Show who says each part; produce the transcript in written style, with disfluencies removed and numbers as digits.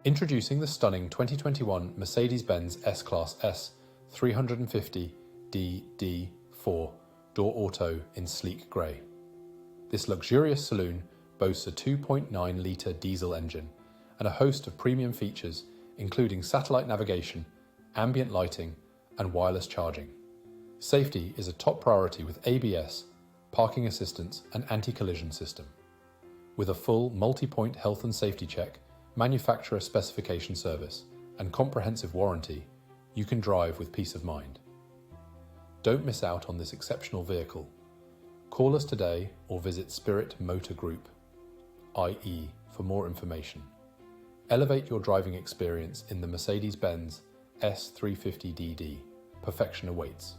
Speaker 1: Introducing the stunning 2021 Mercedes-Benz S-class S 350D4 door auto in sleek grey. This luxurious saloon boasts a 2.9 litre diesel engine and a host of premium features including satellite navigation, ambient lighting and wireless charging. Safety is a top priority with ABS, parking assistance and anti-collision system. With a full multi-point health and safety check, manufacturer specification service and comprehensive warranty, you can drive with peace of mind. Don't miss out on this exceptional vehicle. Call us today or visit spiritmotorgroup.ie for more information. Elevate your driving experience in the Mercedes-Benz S350DD. Perfection awaits.